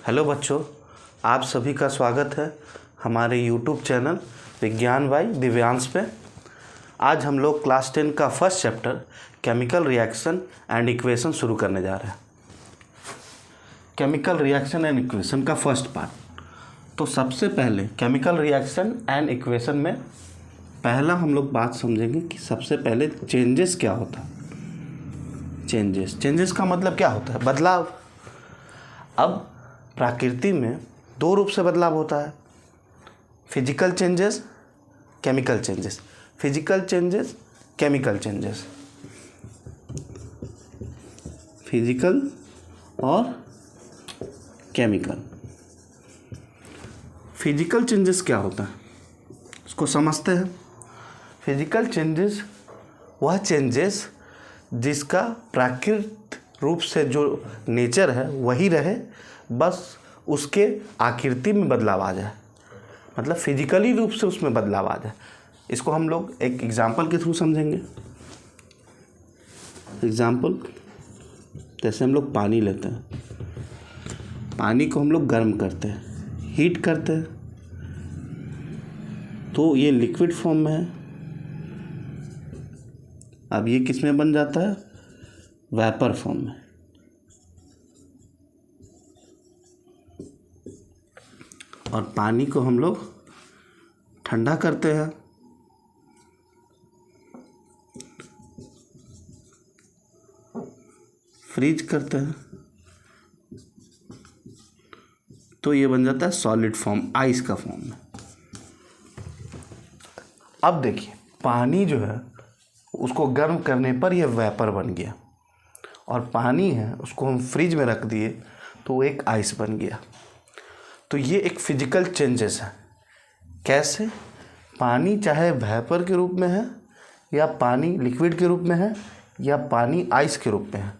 Hello बच्चों, आप सभी का स्वागत है हमारे यूट्यूब चैनल विज्ञान बाई दिव्यांश पे। आज हम लोग क्लास 10 का first chapter chemical reaction and equation शुरू करने जा रहे हैं। केमिकल रिएक्शन एंड इक्वेशन का फर्स्ट पार्ट। तो सबसे पहले केमिकल रिएक्शन एंड इक्वेशन में पहला हम लोग बात समझेंगे कि सबसे पहले चेंजेस क्या होता है। चेंजेस का मतलब क्या होता है? बदलाव। अब प्रकृति में दो रूप से बदलाव होता है, physical changes, chemical changes. Physical changes, chemical changes. Physical और केमिकल। फिजिकल चेंजेस क्या होता है उसको समझते हैं। फिजिकल चेंजेस वह चेंजेस जिसका प्राकृतिक रूप से जो नेचर है वही रहे, बस उसके आकृति में बदलाव आ जाए, मतलब फिजिकली रूप से उसमें बदलाव आ जाए। इसको हम लोग एक एग्जांपल के थ्रू समझेंगे। एग्जांपल जैसे हम लोग पानी लेते हैं, पानी को हम लोग गर्म करते हैं, हीट करते हैं, तो ये लिक्विड फॉर्म में है। अब ये किस में बन जाता है? वेपर फॉर्म में। और पानी को हम लोग ठंडा करते हैं, फ्रीज करते हैं, तो ये बन जाता है सॉलिड फॉर्म, आइस का फॉर्म में। अब देखिए, पानी जो है उसको गर्म करने पर यह वेपर बन गया, और पानी है उसको हम फ्रिज में रख दिए तो वो एक आइस बन गया। तो ये एक फिजिकल चेंजेस है। कैसे? पानी चाहे वेपर के रूप में है, या पानी लिक्विड के रूप में है, या पानी आइस के रूप में है,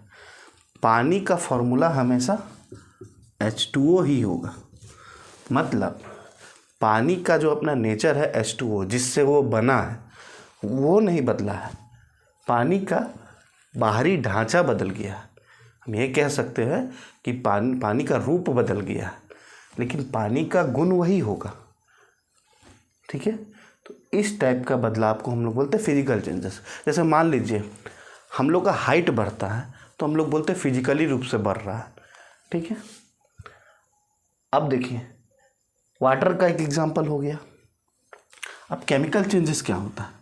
पानी का फॉर्मूला हमेशा H2O ही होगा। मतलब पानी का जो अपना नेचर है H2O, जिससे वो बना है, वो नहीं बदला है। पानी का बाहरी ढांचा बदल गया है। हम ये कह सकते हैं कि पानी का रूप बदल गया है, लेकिन पानी का गुण वही होगा। ठीक है, तो इस टाइप का बदलाव को हम लोग बोलते हैं फिजिकल चेंजेस। जैसे मान लीजिए हम लोग का हाइट बढ़ता है तो हम लोग बोलते हैं फिजिकली रूप से बढ़ रहा है। ठीक है, अब देखिए वाटर का एक एग्जांपल हो गया। अब केमिकल चेंजेस क्या होता है?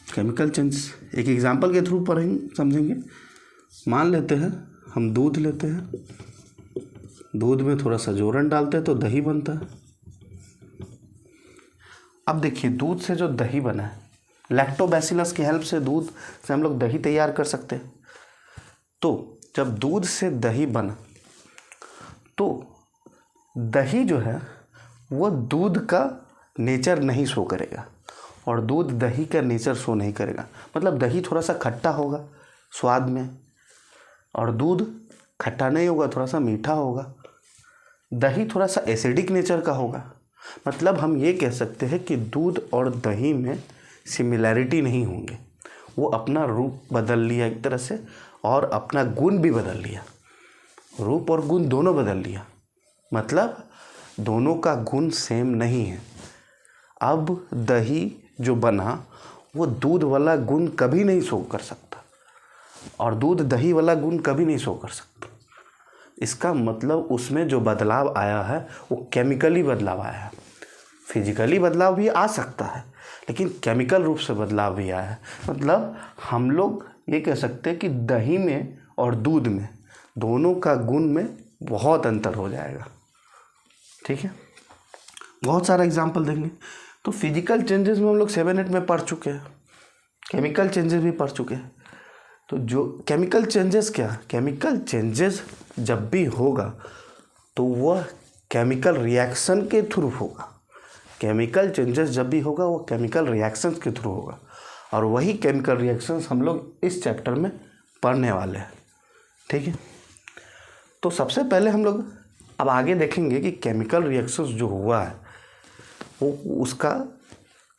केमिकल चेंजेस एक एग्जांपल के थ्रू पढ़ेंगे, समझेंगे। मान लेते हैं हम दूध लेते हैं, दूध में थोड़ा सा जोरन डालते हैं तो दही बनता है। अब देखिए दूध से जो दही बना है, लैक्टोबैसिलस की हेल्प से दूध से हम लोग दही तैयार कर सकते हैं। तो जब दूध से दही बना तो दही जो है वो दूध का नेचर नहीं शो करेगा, और दूध दही का नेचर शो नहीं करेगा। मतलब दही थोड़ा सा खट्टा होगा स्वाद में, और दूध खट्टा नहीं होगा, थोड़ा सा मीठा होगा। दही थोड़ा सा एसिडिक नेचर का होगा। मतलब हम ये कह सकते हैं कि दूध और दही में सिमिलैरिटी नहीं होंगे। वो अपना रूप बदल लिया एक तरह से, और अपना गुण भी बदल लिया। रूप और गुण दोनों बदल लिया, मतलब दोनों का गुण सेम नहीं है। अब दही जो बना वो दूध वाला गुण कभी नहीं शो कर सकता, और दूध दही वाला गुण कभी नहीं शो कर सकता। इसका मतलब उसमें जो बदलाव आया है वो केमिकली बदलाव आया है। फिजिकली बदलाव भी आ सकता है, लेकिन केमिकल रूप से बदलाव भी आया है। मतलब हम लोग ये कह सकते हैं कि दही में और दूध में दोनों का गुण में बहुत अंतर हो जाएगा। ठीक है, बहुत सारा एग्जाम्पल देंगे। तो फिजिकल चेंजेस में हम लोग 7-8 में पढ़ चुके हैं, केमिकल चेंजेस भी पढ़ चुके हैं। तो जो केमिकल चेंजेस क्या? केमिकल चेंजेस जब भी होगा तो वह केमिकल रिएक्शन के थ्रू होगा। केमिकल चेंजेस जब भी होगा वो केमिकल रिएक्शंस के थ्रू होगा, और वही केमिकल रिएक्शंस हम लोग इस चैप्टर में पढ़ने वाले हैं। ठीक है, तो सबसे पहले हम लोग अब आगे देखेंगे कि केमिकल रिएक्शंस जो हुआ है वो उसका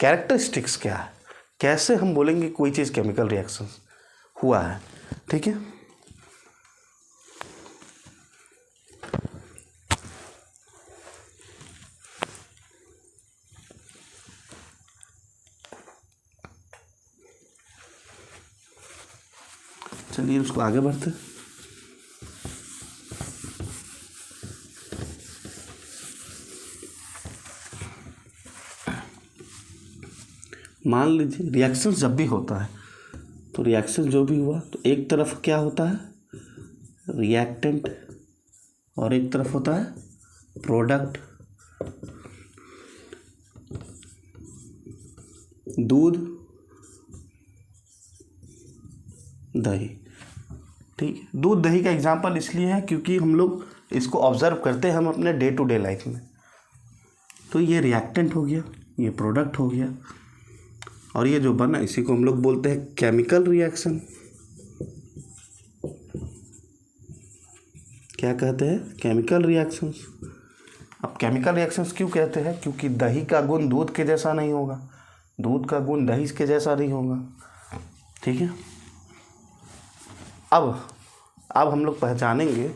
कैरेक्टरिस्टिक्स क्या है, कैसे हम बोलेंगे कोई चीज़ केमिकल रिएक्शंस हुआ है। ठीक है, चलिए उसको आगे बढ़ते। मान लीजिए रिएक्शन जब भी होता है तो रिएक्शन जो भी हुआ तो एक तरफ क्या होता है, रिएक्टेंट, और एक तरफ होता है प्रोडक्ट। दूध, दही। ठीक है, दूध दही का एग्जांपल इसलिए है क्योंकि हम लोग इसको ऑब्जर्व करते हैं हम अपने डे टू डे लाइफ में। तो ये रिएक्टेंट हो गया, ये प्रोडक्ट हो गया, और ये जो बना इसी को हम लोग बोलते हैं केमिकल रिएक्शन। क्या कहते हैं, केमिकल रिएक्शंस। अब केमिकल रिएक्शंस क्यों कहते हैं, क्योंकि दही का गुण दूध के जैसा नहीं होगा, दूध का गुण दही के जैसा नहीं होगा। ठीक है, अब हम लोग पहचानेंगे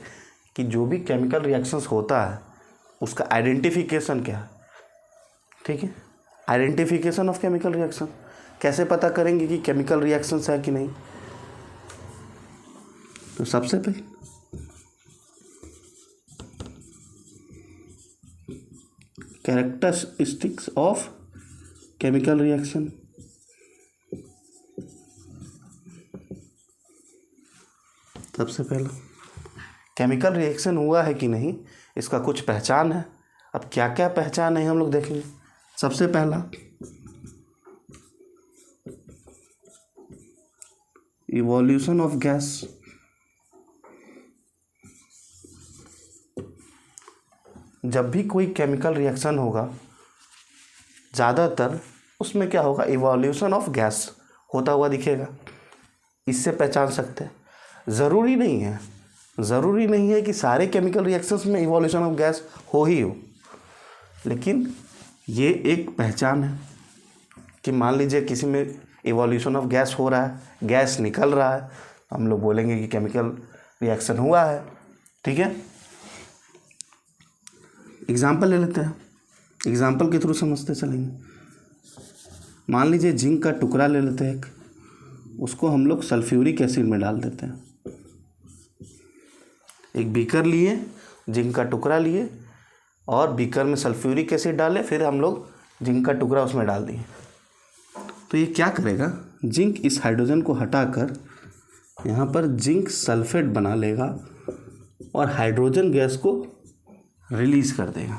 कि जो भी केमिकल रिएक्शंस होता है उसका आइडेंटिफिकेशन क्या है। ठीक है, आइडेंटिफिकेशन ऑफ केमिकल रिएक्शन कैसे पता करेंगे कि केमिकल रिएक्शंस है कि नहीं। तो सबसे पहले कैरेक्टरिस्टिक्स ऑफ केमिकल रिएक्शन। सबसे पहला केमिकल रिएक्शन हुआ है कि नहीं इसका कुछ पहचान है। अब क्या क्या पहचान है हम लोग देखेंगे। सबसे पहला इवोल्यूशन ऑफ गैस। जब भी कोई केमिकल रिएक्शन होगा ज़्यादातर उसमें क्या होगा, इवोल्यूशन ऑफ गैस होता हुआ दिखेगा। इससे पहचान सकते हैं। ज़रूरी नहीं है कि सारे केमिकल रिएक्शंस में इवोल्यूशन ऑफ गैस हो ही हो, लेकिन ये एक पहचान है कि मान लीजिए किसी में इवोल्यूशन ऑफ गैस हो रहा है, गैस निकल रहा है, हम लोग बोलेंगे कि केमिकल रिएक्शन हुआ है। ठीक है, एग्जाम्पल ले लेते हैं, एग्जाम्पल के थ्रू समझते चलेंगे। मान लीजिए जिंक का टुकड़ा ले लेते हैं, उसको हम लोग सल्फ्यूरिक एसिड में डाल देते हैं। एक बीकर लिए, जिंक का टुकड़ा लिए और बीकर में सल्फ्यूरिक एसिड डाले, फिर हम लोग जिंक का टुकड़ा उसमें डाल दिए। तो ये क्या करेगा, जिंक इस हाइड्रोजन को हटाकर यहाँ पर जिंक सल्फेट बना लेगा और हाइड्रोजन गैस को रिलीज़ कर देगा।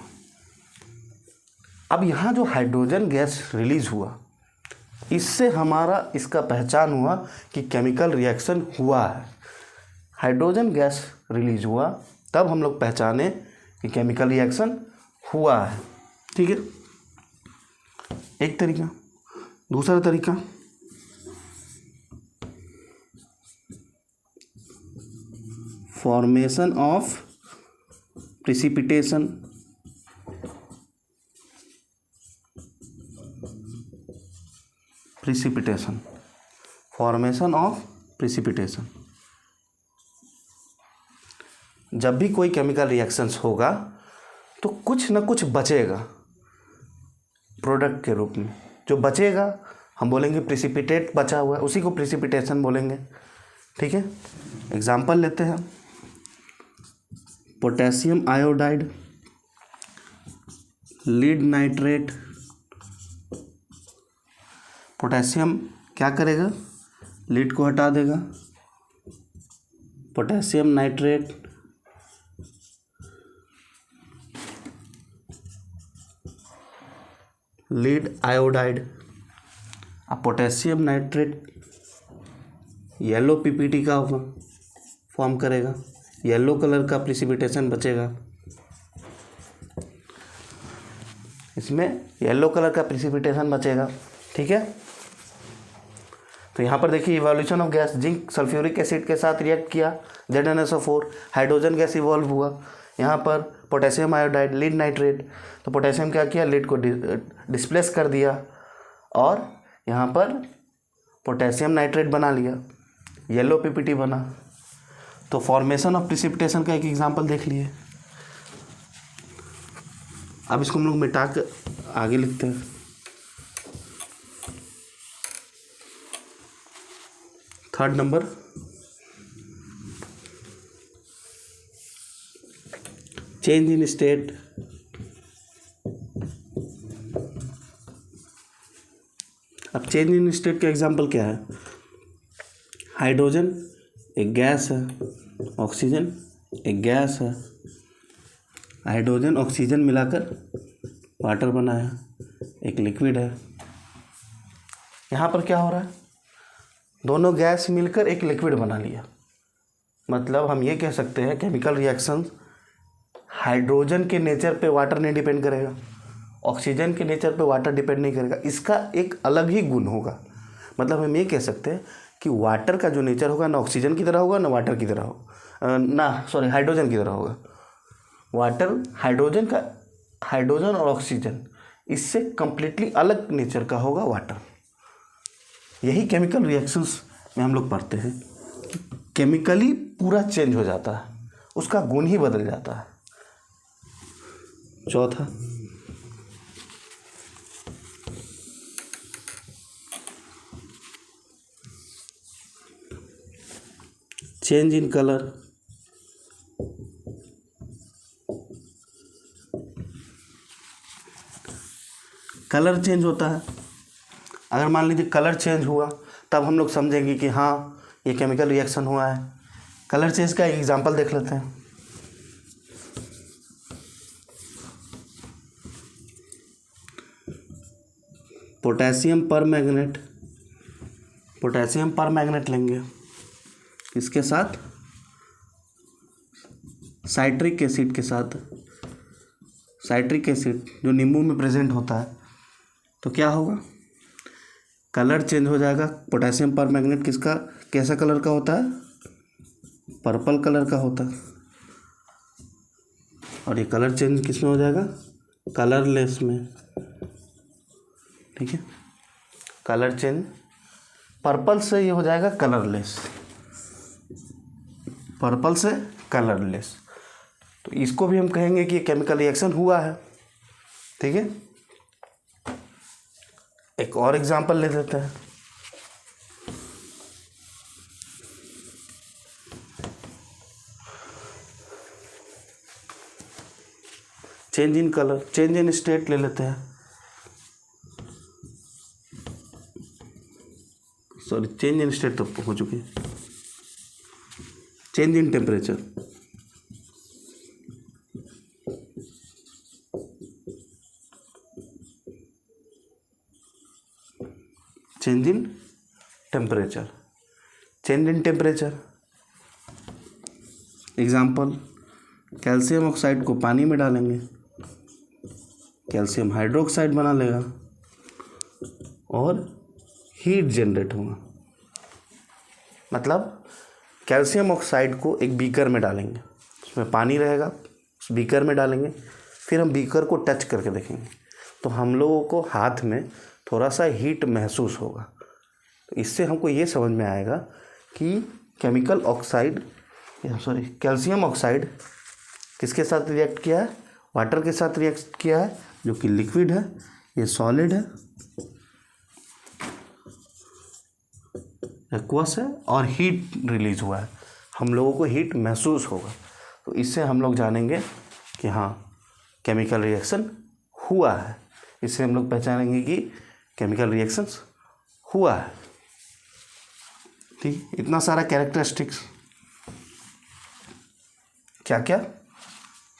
अब यहाँ जो हाइड्रोजन गैस रिलीज़ हुआ इससे हमारा इसका पहचान हुआ कि केमिकल रिएक्शन हुआ है। हाइड्रोजन गैस रिलीज हुआ तब हम लोग पहचाने कि केमिकल रिएक्शन हुआ है। ठीक है, एक तरीका। दूसरा तरीका formation of precipitation. Formation of precipitation. जब भी कोई केमिकल रिएक्शंस होगा तो कुछ ना कुछ बचेगा प्रोडक्ट के रूप में। जो बचेगा हम बोलेंगे प्रिसिपिटेट बचा हुआ है, उसी को प्रिसिपिटेशन बोलेंगे। ठीक है, एग्जाम्पल लेते हैं। Potassium iodide, lead nitrate. Potassium क्या करेगा, लीड को हटा देगा। Potassium nitrate, lead iodide. अब पोटेशियम नाइट्रेट येलो पीपीटी का होगा, फॉर्म करेगा, येलो कलर का प्रिसिपिटेशन बचेगा। इसमें येलो कलर का प्रिसिपिटेशन बचेगा। ठीक है, तो यहाँ पर देखिए evolution of gas, zinc sulphuric acid के साथ रिएक्ट किया, ZnSO4, हाइड्रोजन गैस इवॉल्व हुआ। यहाँ पर पोटेशियम आयोडाइड, लीड नाइट्रेट, तो पोटेशियम क्या किया, लीड को डिस्प्लेस कर दिया और यहाँ पर पोटेशियम नाइट्रेट बना लिया, येलो पीपीटी बना। तो फॉर्मेशन ऑफ प्रिसिपिटेशन का एक एग्जांपल देख लिए। अब इसको हम लोग मिटा कर आगे लिखते हैं। Third number change in state, अब चेंज इन स्टेट का एग्जांपल क्या है? हाइड्रोजन एक गैस है, ऑक्सीजन एक गैस है, हाइड्रोजन ऑक्सीजन मिलाकर वाटर बना है, एक लिक्विड है। यहाँ पर क्या हो रहा है? दोनों गैस मिलकर एक लिक्विड बना लिया। मतलब हम ये कह सकते हैं केमिकल रिएक्शन हाइड्रोजन के नेचर पे वाटर नहीं डिपेंड करेगा, ऑक्सीजन के नेचर पे वाटर डिपेंड नहीं करेगा, इसका एक अलग ही गुण होगा। मतलब हम ये कह सकते हैं कि वाटर का जो नेचर होगा ना ऑक्सीजन की तरह होगा ना वाटर की तरह हाइड्रोजन की तरह होगा। वाटर हाइड्रोजन और ऑक्सीजन इससे कंप्लीटली अलग नेचर का होगा वाटर। यही केमिकल रिएक्शंस में हम लोग पढ़ते हैं कि केमिकली पूरा चेंज हो जाता है, उसका गुण ही बदल जाता है। चौथा, change in colour, colour change होता है। अगर मान लीजिए कलर चेंज हुआ तब हम लोग समझेंगे कि हाँ ये केमिकल रिएक्शन हुआ है। कलर चेंज का एक एग्जांपल देख लेते हैं। पोटेशियम पर मैग्नेट लेंगे, इसके साथ साइट्रिक एसिड के साथ, साइट्रिक एसिड जो नींबू में प्रेजेंट होता है, तो क्या होगा? कलर चेंज हो जाएगा। पोटेशियम पर मैग्नेट किसका कैसा कलर का होता है? पर्पल कलर का होता है। और ये कलर चेंज किस में हो जाएगा? कलरलेस में। ठीक है, कलर चेंज पर्पल से ये हो जाएगा कलरलेस, पर्पल से कलरलेस। तो इसको भी हम कहेंगे कि केमिकल रिएक्शन हुआ है। ठीक है, एक और एग्जांपल ले लेते हैं। Change in colour, change in state ले लेते हैं। सॉरी, चेंज इन स्टेट तो हो चुकी है। Change in temperature, change in temperature, change in temperature example, calcium oxide को पानी में डालेंगे, कैल्शियम हाइड्रोक्साइड बना लेगा और हीट जनरेट होगा। मतलब कैल्शियम ऑक्साइड को एक बीकर में डालेंगे, उसमें पानी रहेगा, उस बीकर में डालेंगे, फिर हम बीकर को टच करके देखेंगे तो हम लोगों को हाथ में थोड़ा सा हीट महसूस होगा। तो इससे हमको ये समझ में आएगा कि कैल्शियम ऑक्साइड किसके साथ रिएक्ट किया है? वाटर के साथ रिएक्ट किया है, जो कि लिक्विड है, ये सॉलिड है, एक्वस है, और हीट रिलीज हुआ है, हम लोगों को हीट महसूस होगा। तो इससे हम लोग जानेंगे कि हाँ केमिकल रिएक्शन हुआ है। इससे हम लोग पहचानेंगे कि केमिकल रिएक्शंस हुआ है। ठीक, इतना सारा कैरेक्टरिस्टिक्स, क्या क्या?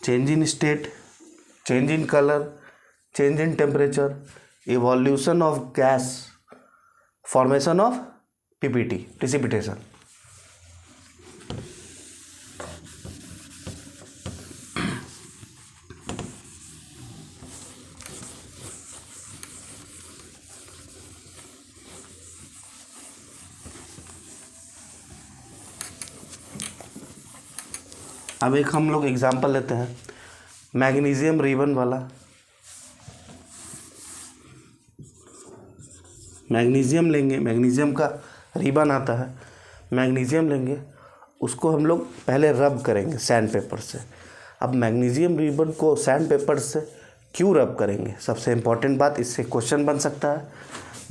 Change in state, change in colour, change in temperature, evolution of gas, formation of PPT, precipitation. अब एक हम लोग एग्जांपल लेते हैं मैग्नीशियम रिबन वाला। मैग्नीशियम लेंगे, मैग्नीशियम का रिबन आता है, मैग्नीशियम लेंगे, उसको हम लोग पहले रब करेंगे सैंड पेपर से। अब मैग्नीशियम रिबन को सैंड पेपर से क्यों रब करेंगे? सबसे इम्पॉर्टेंट बात, इससे क्वेश्चन बन सकता है।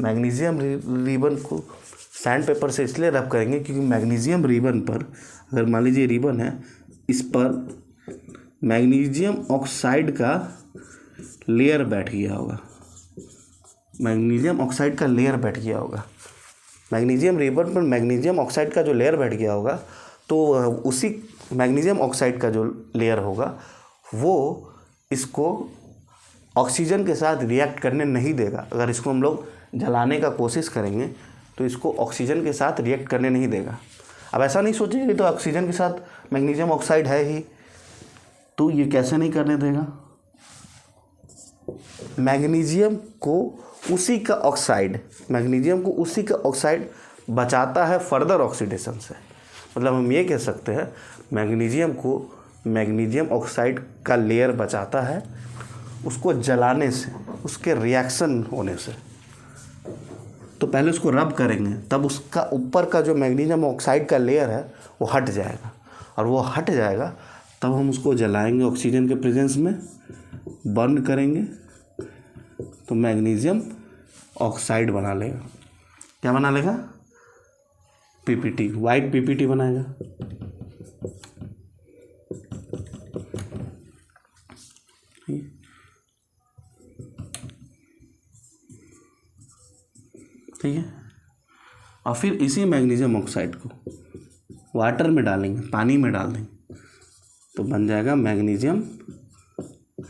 मैग्नीशियम रिबन को सैंड पेपर से इसलिए रब करेंगे क्योंकि मैग्नीशियम रिबन पर, अगर मान लीजिए रिबन है, इस पर मैग्नीशियम ऑक्साइड का लेयर बैठ गया होगा, मैग्नीशियम ऑक्साइड का लेयर बैठ गया होगा। मैग्नीशियम रिवर पर मैग्नीशियम ऑक्साइड का जो लेयर बैठ गया होगा, तो उसी मैग्नीशियम ऑक्साइड का जो लेयर होगा वो इसको ऑक्सीजन के साथ रिएक्ट करने नहीं देगा। अगर इसको हम लोग जलाने का कोशिश करेंगे तो इसको ऑक्सीजन के साथ रिएक्ट करने नहीं देगा। अब ऐसा नहीं सोचिए तो ऑक्सीजन के साथ मैग्नीशियम ऑक्साइड है ही, तो ये कैसे नहीं करने देगा। मैग्नीशियम को उसी का ऑक्साइड बचाता है फर्दर ऑक्सीडेशन से। मतलब हम ये कह सकते हैं मैग्नीशियम को मैग्नीशियम ऑक्साइड का लेयर बचाता है उसको जलाने से, उसके रिएक्शन होने से। तो पहले उसको रब करेंगे, तब उसका ऊपर का जो मैग्नीशियम ऑक्साइड का लेयर है वो हट जाएगा, और वो हट जाएगा तब हम उसको जलाएंगे ऑक्सीजन के प्रेजेंस में, बर्न करेंगे तो मैग्नीशियम ऑक्साइड बना लेगा। क्या बना लेगा? पीपीटी, वाइट पीपीटी बनाएगा। ठीक है, और फिर इसी मैग्नीशियम ऑक्साइड को वाटर में डालेंगे, पानी में डाल देंगे, तो बन जाएगा मैग्नीशियम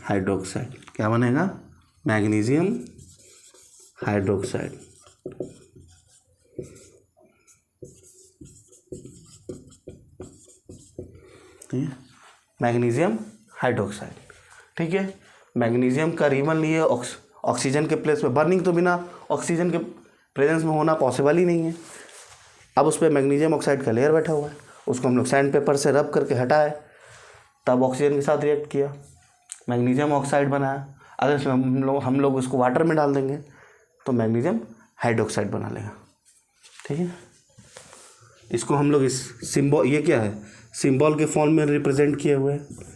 हाइड्रोक्साइड। क्या बनेगा? Magnesium hydroxide. ठीक है, मैग्नीशियम हाइड्रोक्साइड। ठीक है, मैग्नीशियम का रिबन लिए ऑक्सीजन के प्लेस पे, बर्निंग तो बिना ऑक्सीजन के प्रेजेंस में होना पॉसिबल ही नहीं है। अब उस पर मैग्नीशियम ऑक्साइड का लेयर बैठा हुआ है, उसको हम लोग सैंड पेपर से रब करके हटाए, तब ऑक्सीजन के साथ रिएक्ट किया, मैग्नीशियम ऑक्साइड बनाया। अगर इसमें हम लोग उसको वाटर में डाल देंगे तो मैग्नीशियम हाइड्रोक्साइड बना लेगा। ठीक है, इसको हम लोग इस सिंबल, ये क्या है, सिंबल के फॉर्म में रिप्रेजेंट किए हुए हैं।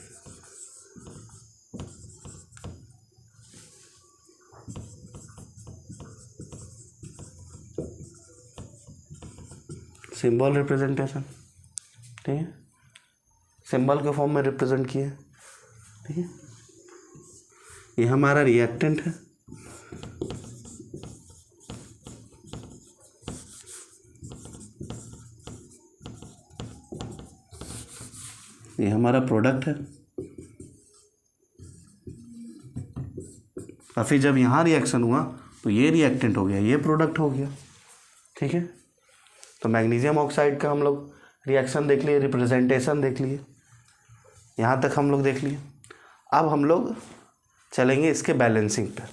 सिंबल रिप्रेजेंटेशन, ठीक है, सिंबल के फॉर्म में रिप्रेजेंट किए। ठीक है, ये हमारा रिएक्टेंट है, ये हमारा प्रोडक्ट है। और फिर जब यहाँ रिएक्शन हुआ तो ये रिएक्टेंट हो गया, ये प्रोडक्ट हो गया। ठीक है, तो मैग्नीशियम ऑक्साइड का हम लोग रिएक्शन देख लिए, रिप्रेजेंटेशन देख लिए, यहाँ तक हम लोग देख लिए। अब हम लोग चलेंगे इसके बैलेंसिंग पर।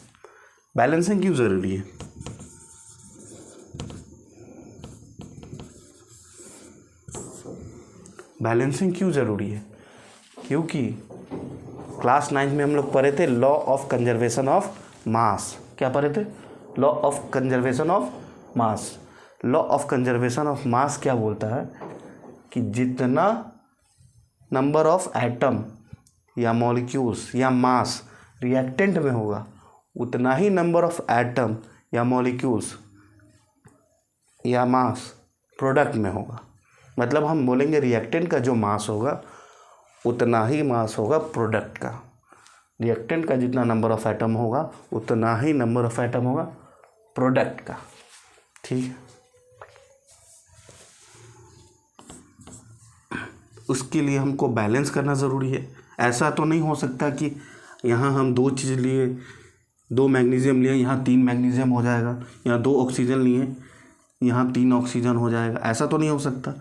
बैलेंसिंग क्यों ज़रूरी है? बैलेंसिंग क्यों ज़रूरी है? क्योंकि क्लास 9 में हम लोग पढ़े थे law of conservation of mass. क्या पढ़े थे? Law of conservation of mass. Law of conservation of mass क्या बोलता है कि जितना नंबर ऑफ एटम या मॉलिक्यूल्स या मास रिएक्टेंट में होगा, उतना ही नंबर ऑफ एटम या मॉलिक्यूल्स या मास प्रोडक्ट में होगा। मतलब हम बोलेंगे रिएक्टेंट का जो मास होगा उतना ही मास होगा प्रोडक्ट का। रिएक्टेंट का जितना नंबर ऑफ एटम होगा उतना ही नंबर ऑफ एटम होगा प्रोडक्ट का। ठीक है, उसके लिए हमको बैलेंस करना ज़रूरी है। ऐसा तो नहीं हो सकता कि यहाँ हम 2 चीज़ लिए, 2 मैग्नीशियम लिए, यहाँ 3 मैग्नीशियम हो जाएगा, यहाँ 2 ऑक्सीजन लिए, यहाँ 3 ऑक्सीजन हो जाएगा। ऐसा तो नहीं हो सकता।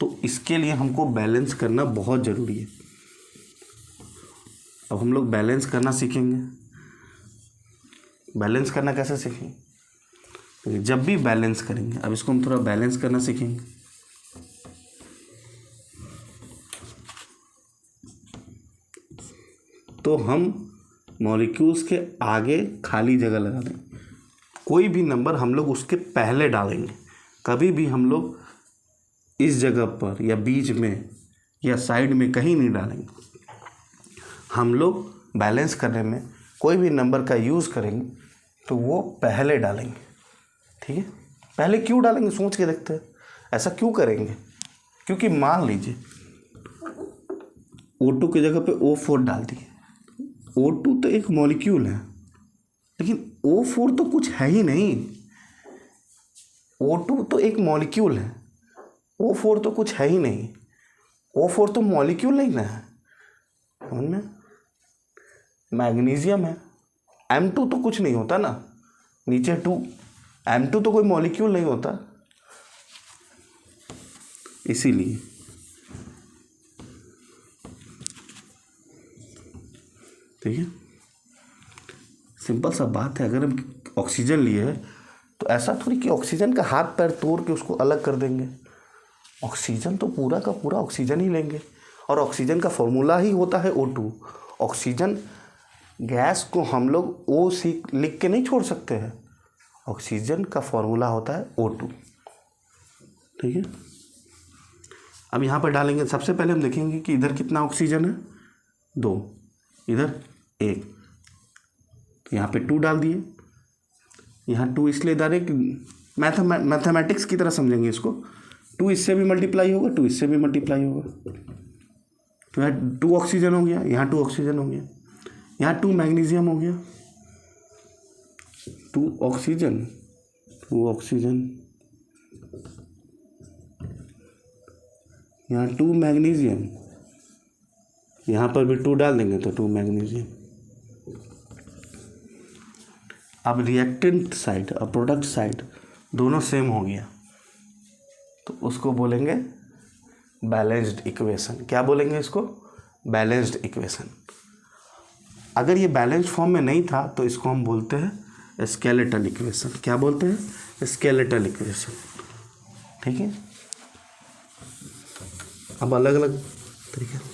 तो इसके लिए हमको बैलेंस करना बहुत ज़रूरी है। अब हम लोग बैलेंस करना सीखेंगे। बैलेंस करना कैसे सीखेंगे? जब भी बैलेंस करेंगे, अब इसको हम थोड़ा बैलेंस करना सीखेंगे। तो हम मॉलिक्यूल्स के आगे खाली जगह लगा दें, कोई भी नंबर हम लोग उसके पहले डालेंगे। कभी भी हम लोग इस जगह पर या बीच में या साइड में कहीं नहीं डालेंगे। हम लोग बैलेंस करने में कोई भी नंबर का यूज़ करेंगे तो वो पहले डालेंगे। ठीक है, पहले क्यों डालेंगे सोच के देखते हैं, ऐसा क्यों करेंगे? क्योंकि मान लीजिए O2 की जगह पे O4 डाल दिए। O2 तो एक मॉलिक्यूल है, लेकिन O4 तो कुछ है ही नहीं। O2 तो एक मॉलिक्यूल है, O4 तो कुछ है ही नहीं। O4 तो मॉलिक्यूल नहीं ना है, समझ में? मैग्नीशियम है, M2 तो कुछ नहीं होता ना, नीचे 2, M2 तो कोई मॉलिक्यूल नहीं होता, इसीलिए। ठीक है, सिंपल सा बात है। अगर हम ऑक्सीजन लिए तो ऐसा थोड़ी कि ऑक्सीजन का हाथ पैर तोड़ के उसको अलग कर देंगे। ऑक्सीजन तो पूरा का पूरा ऑक्सीजन ही लेंगे, और ऑक्सीजन का फॉर्मूला ही होता है O2। ऑक्सीजन गैस को हम लोग O लिख के नहीं छोड़ सकते हैं, ऑक्सीजन का फॉर्मूला होता है O2। ठीक है, अब यहाँ पर डालेंगे। सबसे पहले हम देखेंगे कि इधर कितना ऑक्सीजन है, 2, इधर 1, तो यहाँ पे 2 डाल दिए। यहाँ 2 इसलिए डाले कि मैथमेटिक्स की तरह समझेंगे इसको। 2 इससे भी मल्टीप्लाई होगा, 2 इससे भी मल्टीप्लाई होगा, तो यहाँ 2 ऑक्सीजन हो गया, यहाँ 2 ऑक्सीजन हो गया, यहाँ 2 मैग्नीशियम हो गया, 2 ऑक्सीजन, 2 ऑक्सीजन, यहाँ 2 मैग्नीशियम, यहाँ पर भी 2 डाल देंगे तो 2 मैग्नीशियम। अब रिएक्टेंट साइड और प्रोडक्ट साइड दोनों सेम हो गया, तो उसको बोलेंगे बैलेंस्ड इक्वेशन। क्या बोलेंगे इसको? Balanced equation. अगर ये बैलेंस्ड फॉर्म में नहीं था तो इसको हम बोलते हैं स्केलेटल इक्वेशन। क्या बोलते हैं? Skeletal equation. ठीक है, अब अलग अलग तरीके,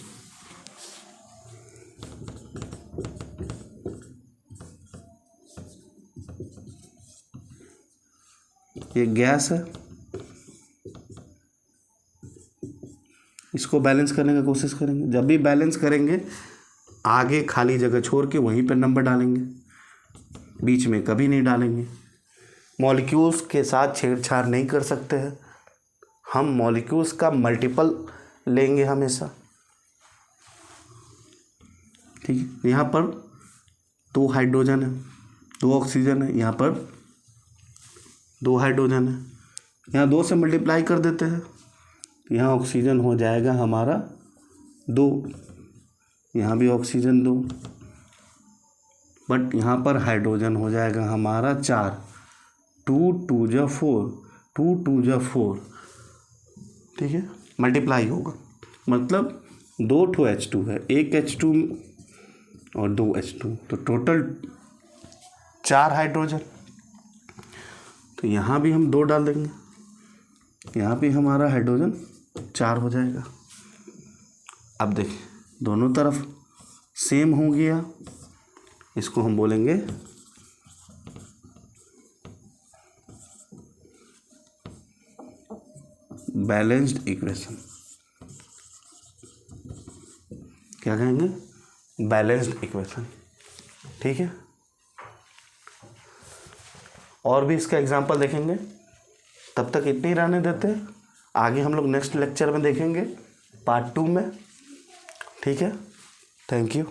ये गैस है, इसको बैलेंस करने का कोशिश करेंगे। जब भी बैलेंस करेंगे आगे खाली जगह छोड़ के वहीं पर नंबर डालेंगे, बीच में कभी नहीं डालेंगे। मॉलिक्यूल्स के साथ छेड़छाड़ नहीं कर सकते हैं हम, मॉलिक्यूल्स का मल्टीपल लेंगे हमेशा। ठीक है, यहाँ पर 2 हाइड्रोजन है, 2 ऑक्सीजन है, यहाँ पर 2 हाइड्रोजन है, यहाँ 2 से मल्टीप्लाई कर देते हैं, यहाँ ऑक्सीजन हो जाएगा हमारा 2, यहाँ भी ऑक्सीजन 2, बट यहाँ पर हाइड्रोजन हो जाएगा हमारा 4, 2 2 जा 4, 2 2 जा 4। ठीक है, मल्टीप्लाई होगा, मतलब 2 H2 है, 1 H2 और 2 H2, तो टोटल 4 हाइड्रोजन। तो यहाँ भी हम 2 डाल देंगे, यहाँ भी हमारा हाइड्रोजन 4 हो जाएगा। अब देखिए दोनों तरफ सेम हो गया, इसको हम बोलेंगे बैलेंस्ड इक्वेशन। क्या कहेंगे? Balanced equation. ठीक है, और भी इसका एग्जांपल देखेंगे, तब तक इतने ही रहने देते हैं। आगे हम लोग नेक्स्ट लेक्चर में देखेंगे, पार्ट 2 में। ठीक है, थैंक यू।